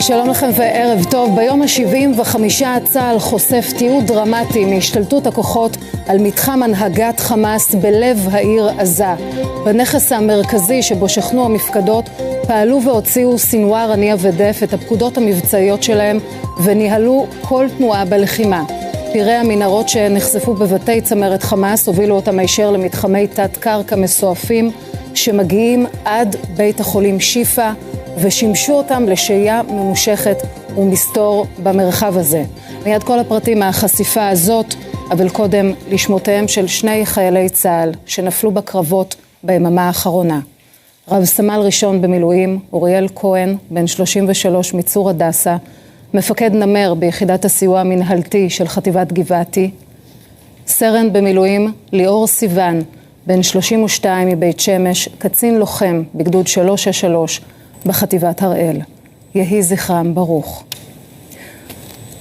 שלום לכם וערב טוב. ביום ה-75 צה"ל חושף תיעוד דרמטי מהשתלטות הכוחות על מתחם הנהגת חמאס בלב העיר עזה. בנכס המרכזי שבו שכנו המפקדות פעלו והוציאו סינואר, הנייה ודף את הפקודות המבצעיות שלהם וניהלו כל תנועה בלחימה. פירי המנהרות שנחשפו בבתי צמרת חמאס הובילו אותם הישר למתחמי תת קרקע מסועפים שמגיעים עד בית החולים שיפה ושימשו אותם לשהייה ממושכת ומסתור במרחב הזה. מיד כל הפרטים מהחשיפה הזאת, אבל קודם לשמותיהם של שני חיילי צה"ל שנפלו בקרבות ביממה האחרונה. רב סמל ראשון במילואים, אוריאל כהן, בן 33 מצור הדסה, מפקד נמר ביחידת הסיוע המנהלתי של חטיבת גבעתי, סרן במילואים ליאור סיוון, בן 32 מבית שמש, קצין לוחם בגדוד 363 בחטיבת הראל. יהי זכרם ברוך.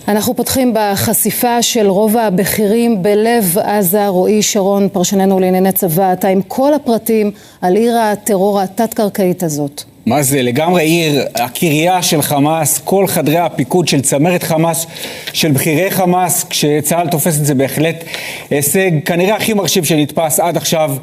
אנחנו פותחים בחשיפה של רוב הבכירים בלב עזה. רועי שרון, פרשננו לענייני צבא, אתה עם כל הפרטים על עיר הטרור התת-קרקעית הזאת. מה זה? לגמרי עיר, הקריה של חמאס, כל חדרי הפיקוד של צמרת חמאס, של בכירי חמאס. כשצה"ל תופס את זה בהחלט הישג כנראה הכי מרשים שנתפס עד עכשיו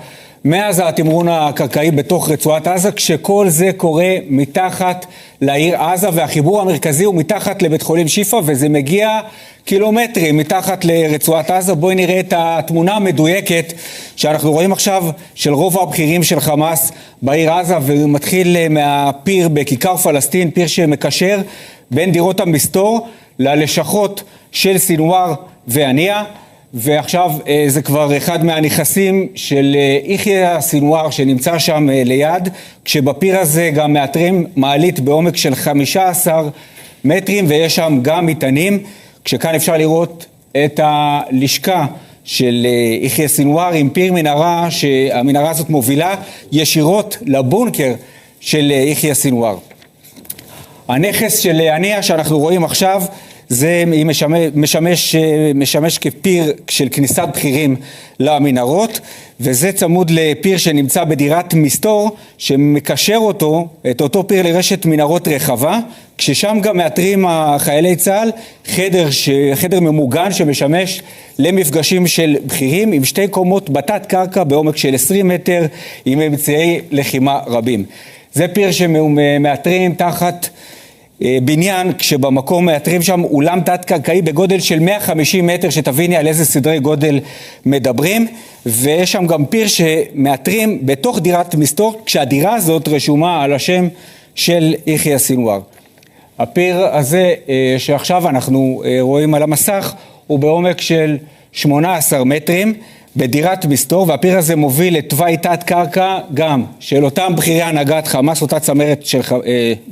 מאז התמרון הקרקעי בתוך רצועת עזה, כשכל זה קורה מתחת לעיר עזה, והחיבור המרכזי הוא מתחת לבית חולים שיפה, וזה מגיע קילומטרים מתחת לרצועת עזה. בואי נראה את התמונה המדויקת שאנחנו רואים עכשיו של רוב הבכירים של חמאס בעיר עזה, ומתחיל מהפיר בכיכר פלסטין, פיר שמקשר בין דירות המסתור ללשכות של סינואר והנייה. ועכשיו זה כבר אחד מהנכסים של יחיא סינואר שנמצא שם ליד, כשבפיר הזה גם מאתרים מעלית בעומק של 15 מטרים ויש שם גם מטענים, כשכאן אפשר לראות את הלשכה של יחיא סינואר עם פיר מנהרה, שהמנהרה הזאת מובילה ישירות לבונקר של יחיא סינואר. הנכס של הנייה שאנחנו רואים עכשיו, זה משמש כפיר של כניסת בכירים למנהרות, וזה צמוד לפיר שנמצא בדירת מסתור שמקשר את אותו פיר לרשת מנהרות רחבה, כששם גם מאתרים חיילי צה"ל חדר ממוגן שמשמש למפגשים של בכירים עם שתי קומות בתת קרקע בעומק של 20 מטר עם אמצעי לחימה רבים. זה פיר שמאתרים תחת בניין, כשבמקום מאתרים שם אולם תת-קרקעי בגודל של 150 מטר, שתביני על איזה סדרי גודל מדברים, ויש שם גם פיר שמאתרים בתוך דירת מסתור, כשהדירה הזאת רשומה על השם של יחיא סינואר. הפיר הזה שעכשיו אנחנו רואים על המסך הוא בעומק של 18 מטרים בדירת מסתור, והפיר הזה מוביל לתוואי תת קרקע גם של אותם בכירי הנהגת חמאס, אותה צמרת של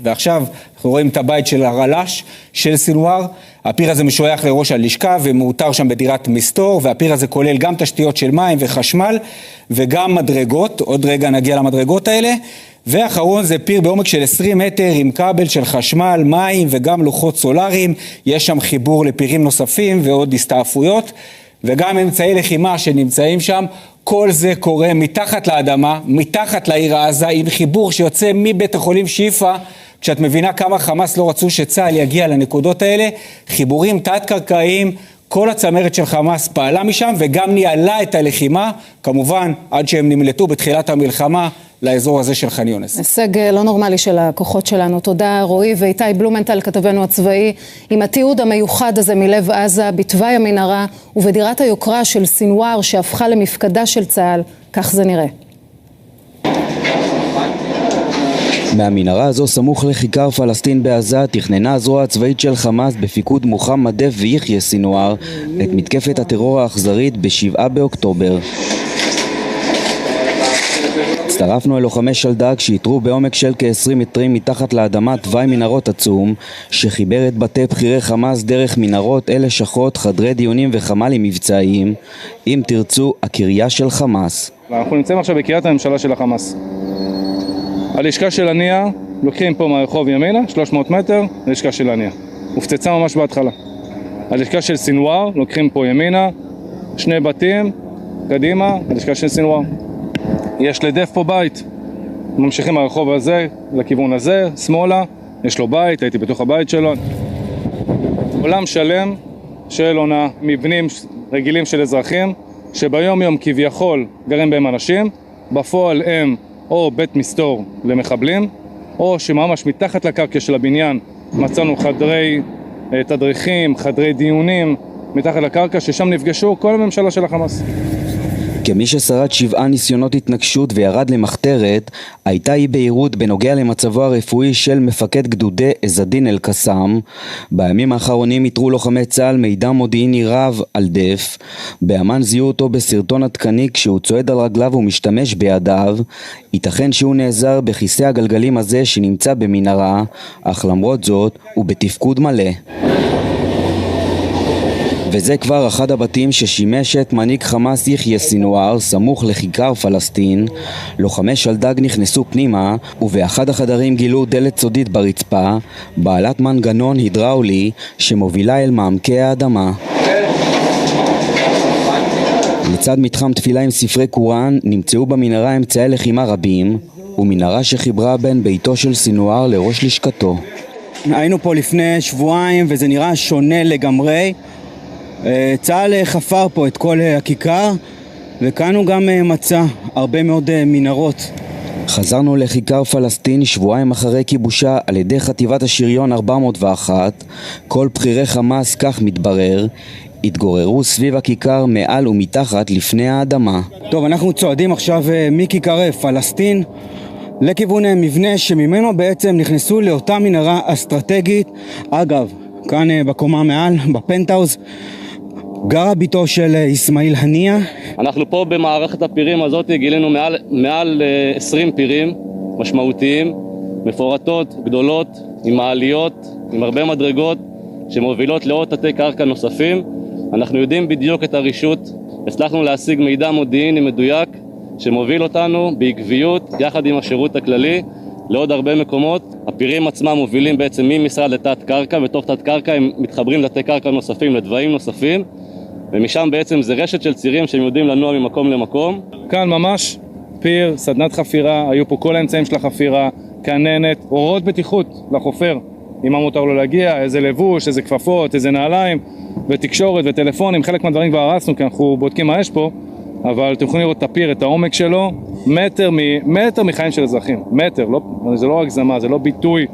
ועכשיו אנחנו רואים את הבית של הרל"ש של סינואר. הפיר הזה משוייך לראש הלשכה ומאותר שם בדירת מסתור, והפיר הזה כולל גם תשתיות של מים וחשמל וגם מדרגות, עוד רגע נגיע למדרגות האלה. ואחרון זה פיר בעומק של 20 מטר עם כבל של חשמל, מים וגם לוחות סולאריים. יש שם חיבור לפירים נוספים ועוד הסתעפויות וגם אמצעי לחימה שנמצאים שם. כל זה קורה מתחת לאדמה, מתחת לעיר עזה, עם חיבור שיוצא מבית החולים שיפה. כשאת מבינה כמה חמאס לא רצו שצה"ל יגיע לנקודות האלה, חיבורים תת-קרקעיים, כל הצמרת של חמאס פעלה משם וגם ניהלה את הלחימה, כמובן עד שהם נמלטו בתחילת המלחמה לאזור הזה של ח'אן יונס. הישג לא נורמלי של הכוחות שלנו. תודה רועי. ואיתי בלומנטל, כתבנו הצבאי, עם התיעוד המיוחד הזה מלב עזה, בתוואי המנהרה ובדירת היוקרה של סינואר שהפכה למפקדה של צה"ל. כך זה נראה. מהמנהרה הזו סמוך לכיכר פלסטין בעזה תכננה הזרוע הצבאית של חמאס בפיקוד מוחמד דף ויחיא סינואר את מתקפת הטרור האכזרית ב7 באוקטובר. הצטרפנו אל לוחמי שלדג שהתרו בעומק של כ-20 מטרים מתחת לאדמה תוואי מנהרות עצום שחיבר את בתי בכירי חמאס דרך מנהרות אל לשכות, חדרי דיונים וחמ"לים מבצעיים, אם תרצו הקריה של חמאס. אנחנו נמצאים עכשיו בקריית הממשלה של החמאס. הלשכה של הנייה, לוקחים פה מהרחוב ימינה, 300 מטר, הלשכה של הנייה. הופצצה ממש בהתחלה. הלשכה של סינואר, לוקחים פה ימינה, 2 בתים, קדימה, הלשכה של סינואר. יש לדף פה בית. ממשיכים מהרחוב הזה, לכיוון הזה, שמאלה, יש לו בית, הייתי בתוך הבית שלו. עולם שלם של עונה, מבנים רגילים של אזרחים, שביום יום כביכול גרים בהם אנשים, בפועל הם או בית מסתור למחבלים, או שממש מתחת לקרקע של הבניין מצאנו חדרי תדריכים, חדרי דיונים, מתחת לקרקע, ששם נפגשו כל הממשלה של החמאס. כמי ששרד 7 ניסיונות התנגשות וירד למחתרת, הייתה אי בהירות בנוגע למצבו הרפואי של מפקד גדודי עז-א-דין אל-קסאם. בימים האחרונים יתרו לוחמי צה"ל מידע מודיעיני רב על דף. באמן זיהו אותו בסרטון עדכני כשהוא צועד על רגליו ומשתמש בידיו. ייתכן שהוא נעזר בכיסא הגלגלים הזה שנמצא במנהרה, אך למרות זאת הוא בתפקוד מלא. וזה כבר אחד הבתים ששימש את מנהיג חמאס יחיא סינואר סמוך לכיכר פלסטין. לוחמי שלדג נכנסו פנימה ובאחד החדרים גילו דלת סודית ברצפה בעלת מנגנון הידראולי שמובילה אל מעמקי האדמה. לצד מתחם תפילה עם ספרי קוראן נמצאו במנהרה אמצעי לחימה רבים ומנהרה שחיברה בין ביתו של סינואר לראש לשכתו. היינו פה לפני שבועיים וזה נראה שונה לגמרי. צה"ל חפר פה את כל הכיכר וכאן הוא גם מצא הרבה מאוד מנהרות. חזרנו לכיכר פלסטין שבועיים אחרי כיבושה על ידי חטיבת השריון 401. כל בכירי חמאס, כך מתברר, התגוררו סביב הכיכר מעל ומתחת לפני האדמה. טוב, אנחנו צועדים עכשיו מכיכר פלסטין לכיוון מבנה שממנו בעצם נכנסו לאותה מנהרה אסטרטגית. אגב, כאן בקומה מעל, בפנטהאוז, גרה ביתו של אסמאעיל הנייה. אנחנו פה במערכת הפירים הזאת גילינו מעל 20 פירים משמעותיים, מפורטות, גדולות, עם מעליות, עם הרבה מדרגות שמובילות לעוד תתי קרקע נוספים. אנחנו יודעים בדיוק את הרישות, הצלחנו להשיג מידע מודיעיני מדויק שמוביל אותנו בעקביות יחד עם השירות הכללי לעוד הרבה מקומות. הפירים עצמם מובילים בעצם ממשרד לתת קרקע, בתוך תת קרקע הם מתחברים לתתי קרקע נוספים לדברים נוספים, ומשם בעצם זה רשת של צירים שהם יודעים לנוע ממקום למקום. כאן ממש פיר, סדנת חפירה, היו פה כל האמצעים של החפירה, כננת, הוראות בטיחות לחופר, עם מה מותר לו להגיע, איזה לבוש, איזה כפפות, איזה נעליים, ותקשורת וטלפונים. חלק מהדברים כבר הרסנו כי אנחנו בודקים מה יש פה, אבל אתם יכולים לראות את הפיר, את העומק שלו, מטר מחיים של אזרחים, מטר, זה לא הגזמה, זה לא ביטוי